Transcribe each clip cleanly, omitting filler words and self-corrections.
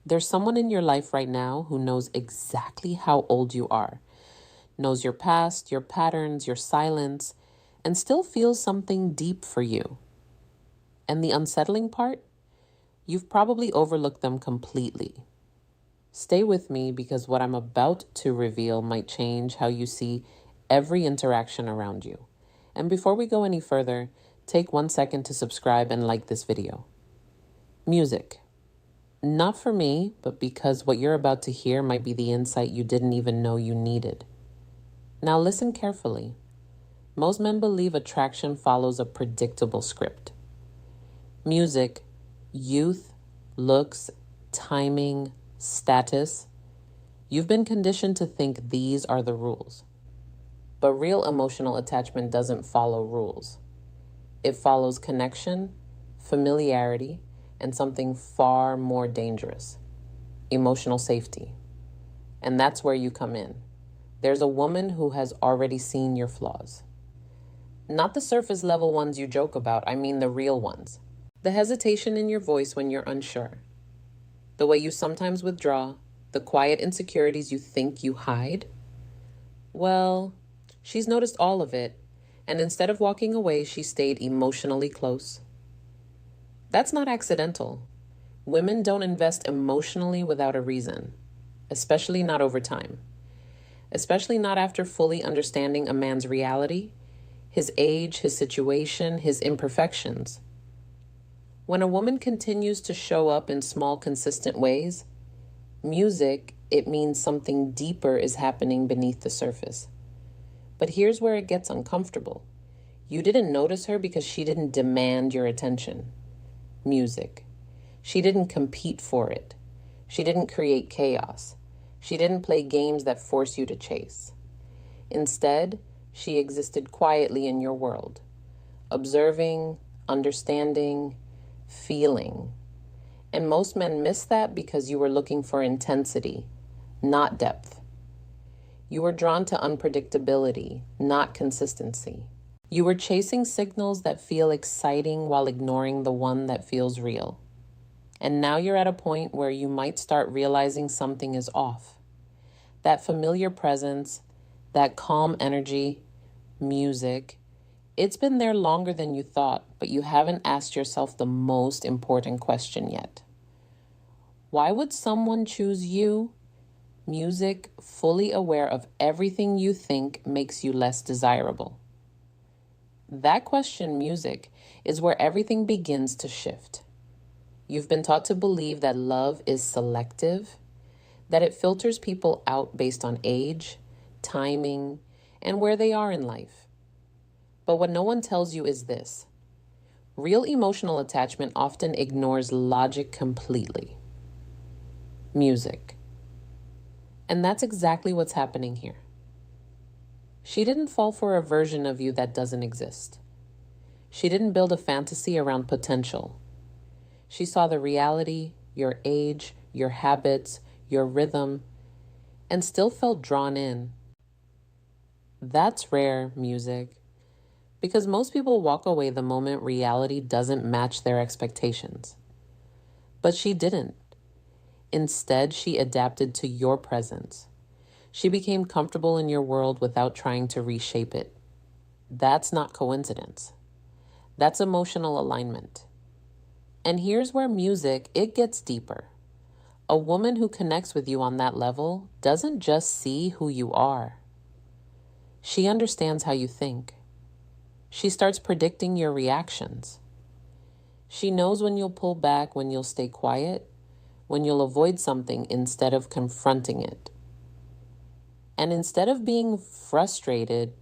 There's someone in your life right now who knows exactly how old you are, knows your past, your patterns, your silence, and still feels something deep for you. And the unsettling part? You've probably overlooked them completely. Stay with me because what I'm about to reveal might change how you see every interaction around you. And before we go any further, take 1 second to subscribe and like this video. Music. Not for me, but because what you're about to hear might be the insight you didn't even know you needed. Now listen carefully. Most men believe attraction follows a predictable script. Music, youth, looks, timing, status. You've been conditioned to think these are the rules. But real emotional attachment doesn't follow rules. It follows connection, familiarity, and something far more dangerous: emotional safety. And that's where you come in. There's a woman who has already seen your flaws. Not the surface level ones you joke about, I mean the real ones. The hesitation in your voice when you're unsure. The way you sometimes withdraw. The quiet insecurities you think you hide. Well, she's noticed all of it, and instead of walking away, she stayed emotionally close. That's not accidental. Women don't invest emotionally without a reason, especially not over time, especially not after fully understanding a man's reality, his age, his situation, his imperfections. When a woman continues to show up in small, consistent ways, it means something deeper is happening beneath the surface. But here's where it gets uncomfortable. You didn't notice her because she didn't demand your attention. Music. She didn't compete for it. She didn't create chaos. She didn't play games that force you to chase. Instead, she existed quietly in your world, observing, understanding, feeling. And most men miss that because you were looking for intensity, not depth. You were drawn to unpredictability, not consistency. You were chasing signals that feel exciting while ignoring the one that feels real. And now you're at a point where you might start realizing something is off. That familiar presence, that calm energy, music, it's been there longer than you thought, but you haven't asked yourself the most important question yet. Why would someone choose you? Music, fully aware of everything you think makes you less desirable. That question, music, is where everything begins to shift. You've been taught to believe that love is selective, that it filters people out based on age, timing, and where they are in life. But what no one tells you is this: real emotional attachment often ignores logic completely. Music. And that's exactly what's happening here. She didn't fall for a version of you that doesn't exist. She didn't build a fantasy around potential. She saw the reality, your age, your habits, your rhythm, and still felt drawn in. That's rare, music, because most people walk away the moment reality doesn't match their expectations. But she didn't. Instead, she adapted to your presence. She became comfortable in your world without trying to reshape it. That's not coincidence. That's emotional alignment. And here's where it gets deeper. A woman who connects with you on that level doesn't just see who you are. She understands how you think. She starts predicting your reactions. She knows when you'll pull back, when you'll stay quiet, when you'll avoid something instead of confronting it. And instead of being frustrated,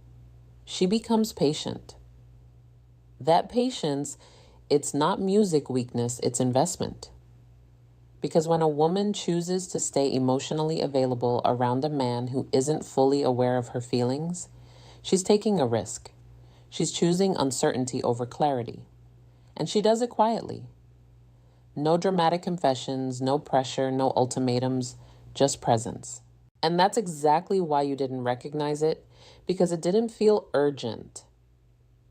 she becomes patient. That patience, it's not music weakness, it's investment. Because when a woman chooses to stay emotionally available around a man who isn't fully aware of her feelings, she's taking a risk. She's choosing uncertainty over clarity. And she does it quietly. No dramatic confessions, no pressure, no ultimatums, just presence. And that's exactly why you didn't recognize it, because it didn't feel urgent.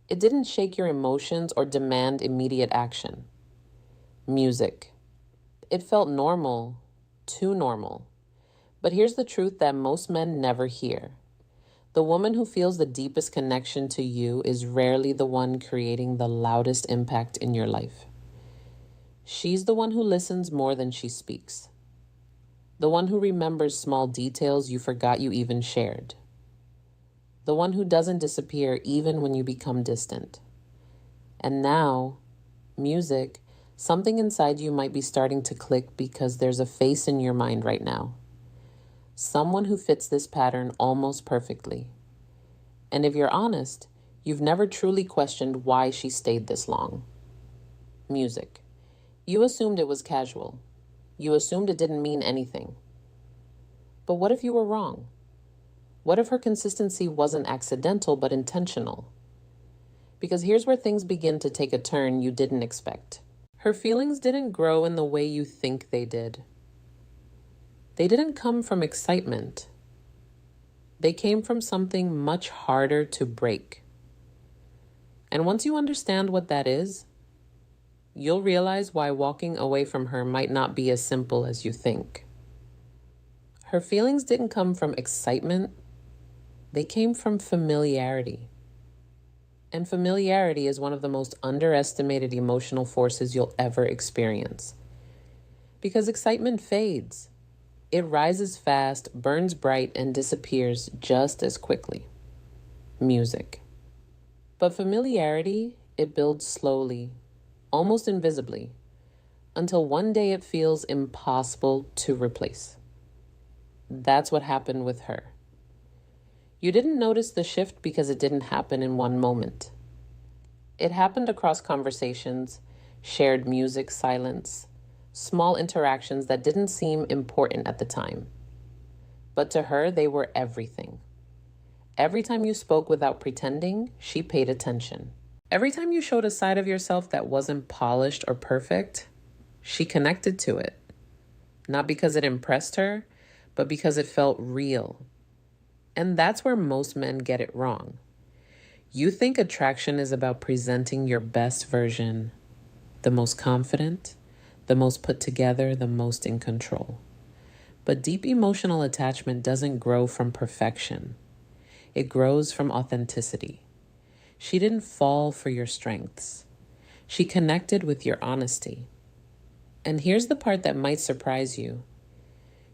It didn't shake your emotions or demand immediate action. Music. It felt normal, Too normal. But here's the truth that most men never hear. The woman who feels the deepest connection to you is rarely the one creating the loudest impact in your life. She's the one who listens more than she speaks. The one who remembers small details you forgot you even shared. The one who doesn't disappear even when you become distant. And now, music, something inside you might be starting to click because there's a face in your mind right now. Someone who fits this pattern almost perfectly. And if you're honest, you've never truly questioned why she stayed this long. Music. You assumed it was casual. You assumed it didn't mean anything. But what if you were wrong? What if her consistency wasn't accidental but intentional? Because here's where things begin to take a turn you didn't expect. Her feelings didn't grow in the way you think they did. They didn't come from excitement. They came from something much harder to break. And once you understand what that is, you'll realize why walking away from her might not be as simple as you think. Her feelings didn't come from excitement. They came from familiarity. And familiarity is one of the most underestimated emotional forces you'll ever experience. Because excitement fades. It rises fast, burns bright, and disappears just as quickly. Music. But familiarity, it builds slowly, almost invisibly, until one day it feels impossible to replace. That's what happened with her. You didn't notice the shift because it didn't happen in one moment. It happened across conversations, shared music, silence, small interactions that didn't seem important at the time. But to her, they were everything. Every time you spoke without pretending, she paid attention. Every time you showed a side of yourself that wasn't polished or perfect, she connected to it. Not because it impressed her, but because it felt real. And that's where most men get it wrong. You think attraction is about presenting your best version, the most confident, the most put together, the most in control. But deep emotional attachment doesn't grow from perfection. It grows from authenticity. She didn't fall for your strengths. She connected with your honesty. And here's the part that might surprise you.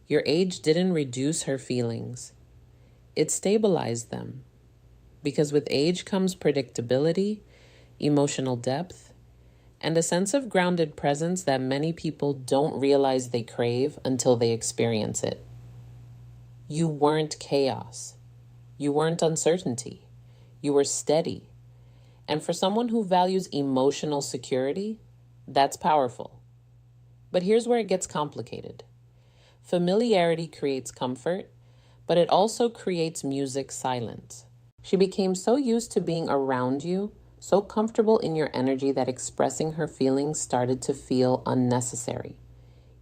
Your age didn't reduce her feelings. It stabilized them. Because with age comes predictability, emotional depth, and a sense of grounded presence that many people don't realize they crave until they experience it. You weren't chaos. You weren't uncertainty. You were steady. And for someone who values emotional security, that's powerful. But here's where it gets complicated. Familiarity creates comfort, but it also creates music silence. She became so used to being around you, so comfortable in your energy that expressing her feelings started to feel unnecessary,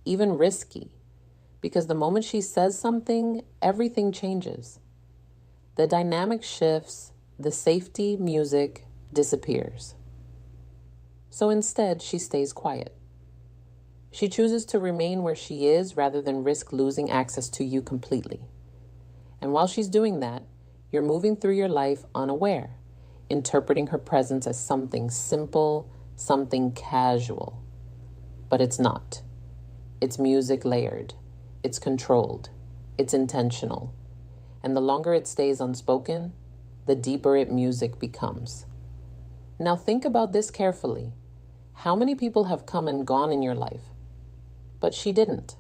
even risky, because the moment she says something, everything changes. The dynamic shifts, the safety music disappears. So instead, she stays quiet. She chooses to remain where she is rather than risk losing access to you completely. And while she's doing that, you're moving through your life unaware, interpreting her presence as something simple, something casual. But it's not. It's music layered. It's controlled. It's intentional. And the longer it stays unspoken, the deeper its music becomes. Now think about this carefully. How many people have come and gone in your life? But she didn't.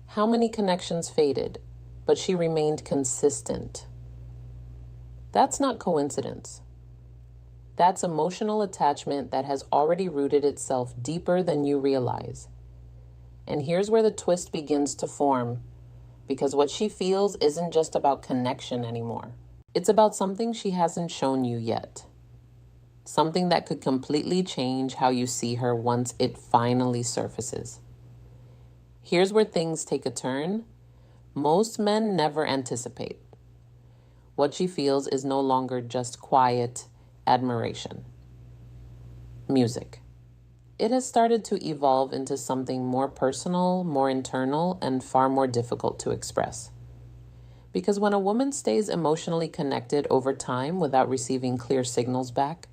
How many connections faded, but she remained consistent? That's not coincidence. That's emotional attachment that has already rooted itself deeper than you realize. And here's where the twist begins to form, because what she feels isn't just about connection anymore. It's about something she hasn't shown you yet. Something that could completely change how you see her once it finally surfaces. Here's where things take a turn most men never anticipate. What she feels is no longer just quiet admiration. Music. It has started to evolve into something more personal, more internal, and far more difficult to express. Because when a woman stays emotionally connected over time without receiving clear signals back,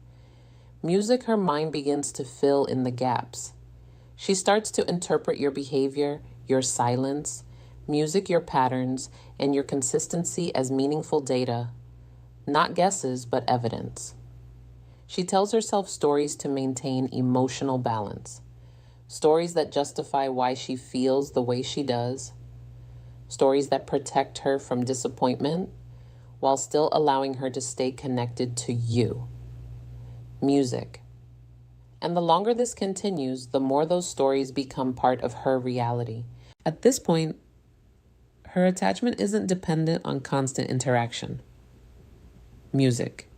music, her mind begins to fill in the gaps. She starts to interpret your behavior, your silence, music, your patterns, and your consistency as meaningful data, not guesses, but evidence. She tells herself stories to maintain emotional balance, stories that justify why she feels the way she does, stories that protect her from disappointment while still allowing her to stay connected to you. Music. And the longer this continues, the more those stories become part of her reality. At this point, her attachment isn't dependent on constant interaction. Music.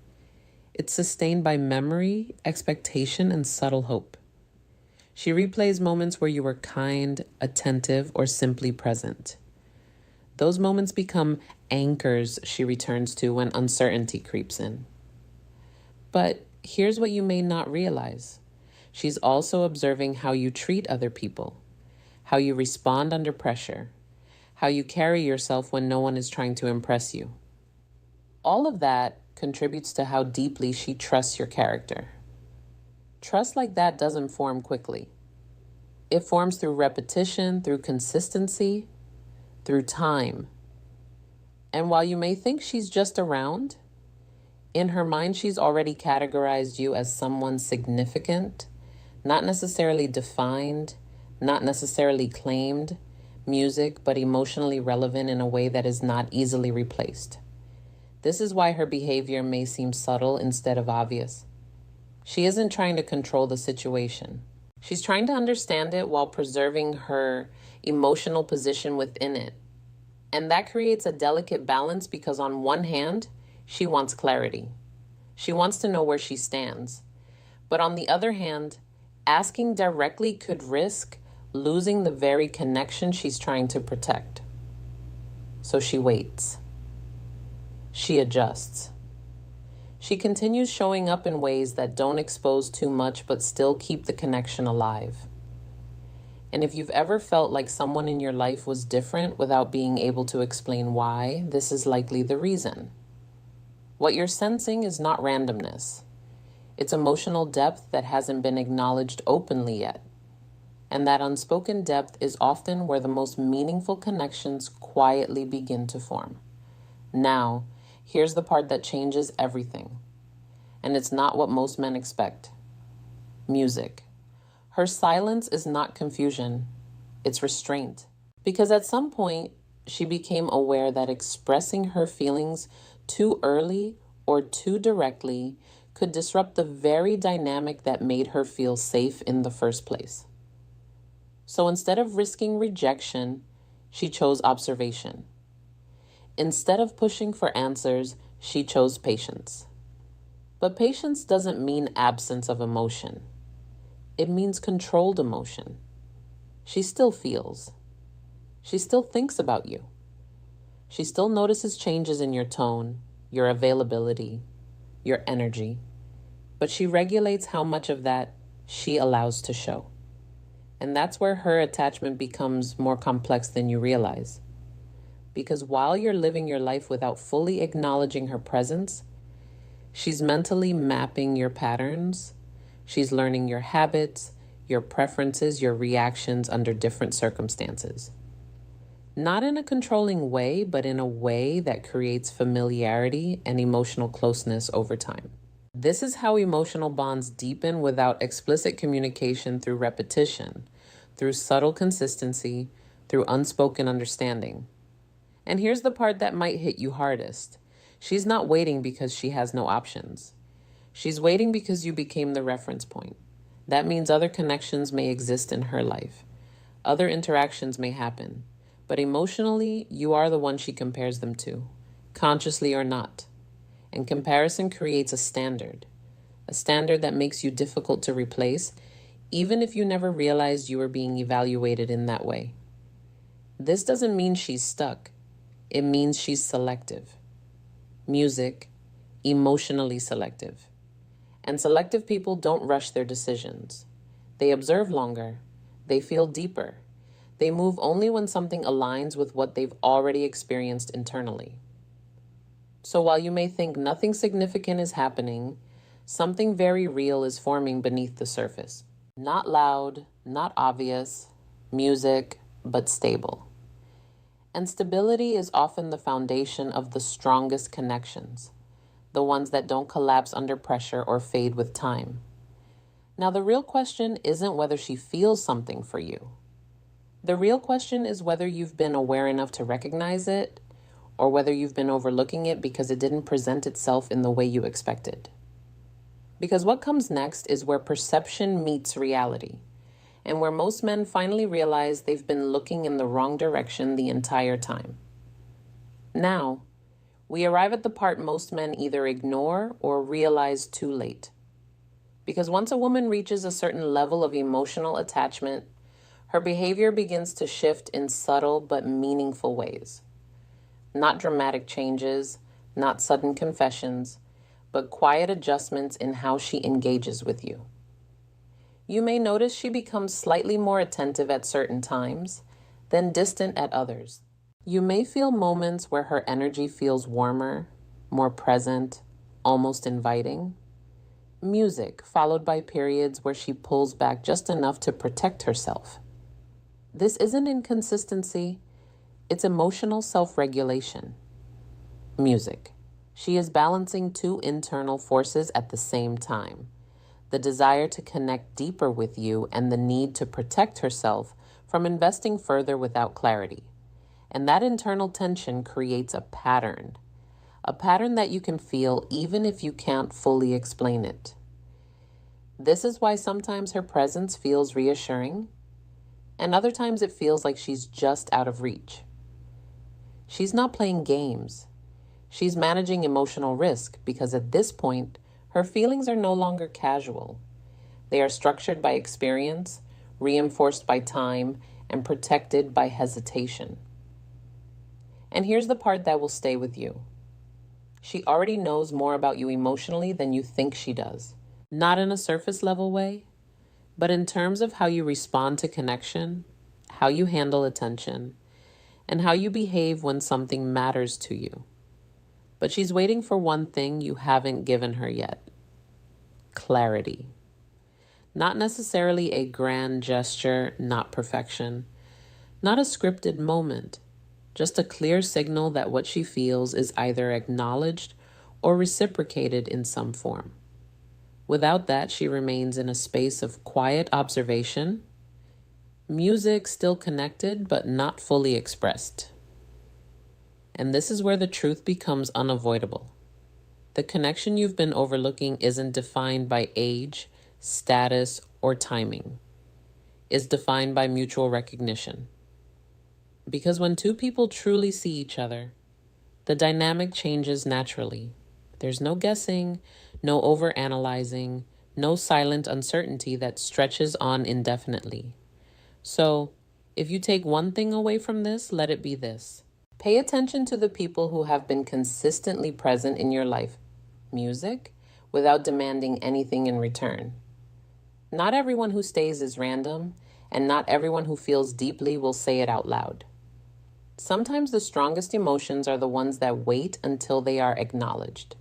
It's sustained by memory, expectation, and subtle hope. She replays moments where you were kind, attentive, or simply present. Those moments become anchors she returns to when uncertainty creeps in. But here's what you may not realize. She's also observing how you treat other people, how you respond under pressure, how you carry yourself when no one is trying to impress you. All of that contributes to how deeply she trusts your character. Trust like that doesn't form quickly. It forms through repetition, through consistency, through time. And while you may think she's just around, in her mind she's already categorized you as someone significant, not necessarily defined, not necessarily claimed, music, but emotionally relevant in a way that is not easily replaced. This is why her behavior may seem subtle instead of obvious. She isn't trying to control the situation. She's trying to understand it while preserving her emotional position within it. And that creates a delicate balance because on one hand, she wants clarity. She wants to know where she stands. But on the other hand, asking directly could risk losing the very connection she's trying to protect. So she waits. She adjusts. She continues showing up in ways that don't expose too much but still keep the connection alive. And if you've ever felt like someone in your life was different without being able to explain why, this is likely the reason. What you're sensing is not randomness. It's emotional depth that hasn't been acknowledged openly yet. And that unspoken depth is often where the most meaningful connections quietly begin to form. Now, here's the part that changes everything. And it's not what most men expect. Music. Her silence is not confusion, it's restraint. Because at some point, she became aware that expressing her feelings too early or too directly could disrupt the very dynamic that made her feel safe in the first place. So instead of risking rejection, she chose observation. Instead of pushing for answers, she chose patience. But patience doesn't mean absence of emotion. It means controlled emotion. She still feels. She still thinks about you. She still notices changes in your tone, your availability, your energy. But she regulates how much of that she allows to show. And that's where her attachment becomes more complex than you realize. Because while you're living your life without fully acknowledging her presence, she's mentally mapping your patterns. She's learning your habits, your preferences, your reactions under different circumstances. Not in a controlling way, but in a way that creates familiarity and emotional closeness over time. This is how emotional bonds deepen without explicit communication, through repetition, through subtle consistency, through unspoken understanding. And here's the part that might hit you hardest. She's not waiting because she has no options. She's waiting because you became the reference point. That means other connections may exist in her life. Other interactions may happen. But emotionally, you are the one she compares them to, consciously or not. And comparison creates a standard that makes you difficult to replace, even if you never realized you were being evaluated in that way. This doesn't mean she's stuck. It means she's selective. Music, emotionally selective. And selective people don't rush their decisions. They observe longer. They feel deeper. They move only when something aligns with what they've already experienced internally. So while you may think nothing significant is happening, something very real is forming beneath the surface. Not loud, not obvious, music, but stable. And stability is often the foundation of the strongest connections, the ones that don't collapse under pressure or fade with time. Now, the real question isn't whether she feels something for you. The real question is whether you've been aware enough to recognize it, or whether you've been overlooking it because it didn't present itself in the way you expected. Because what comes next is where perception meets reality, and where most men finally realize they've been looking in the wrong direction the entire time. Now, we arrive at the part most men either ignore or realize too late. Because once a woman reaches a certain level of emotional attachment, her behavior begins to shift in subtle but meaningful ways. Not dramatic changes, not sudden confessions, but quiet adjustments in how she engages with you. You may notice she becomes slightly more attentive at certain times, then distant at others. You may feel moments where her energy feels warmer, more present, almost inviting. Music, followed by periods where she pulls back just enough to protect herself. This isn't inconsistency, it's emotional self-regulation. Music. She is balancing two internal forces at the same time. The desire to connect deeper with you and the need to protect herself from investing further without clarity. And that internal tension creates a pattern that you can feel even if you can't fully explain it. This is why sometimes her presence feels reassuring, and other times it feels like she's just out of reach. She's not playing games. She's managing emotional risk because at this point, her feelings are no longer casual. They are structured by experience, reinforced by time, and protected by hesitation. And here's the part that will stay with you. She already knows more about you emotionally than you think she does. Not in a surface level way, but in terms of how you respond to connection, how you handle attention, and how you behave when something matters to you. But she's waiting for one thing you haven't given her yet. Clarity. Not necessarily a grand gesture, not perfection. Not a scripted moment. Just a clear signal that what she feels is either acknowledged or reciprocated in some form. Without that, she remains in a space of quiet observation. Music still connected, but not fully expressed. And this is where the truth becomes unavoidable. The connection you've been overlooking isn't defined by age, status, or timing. It's defined by mutual recognition. Because when two people truly see each other, the dynamic changes naturally. There's no guessing, no overanalyzing, no silent uncertainty that stretches on indefinitely. So, if you take one thing away from this, let it be this. Pay attention to the people who have been consistently present in your life, music, without demanding anything in return. Not everyone who stays is random, and not everyone who feels deeply will say it out loud. Sometimes the strongest emotions are the ones that wait until they are acknowledged.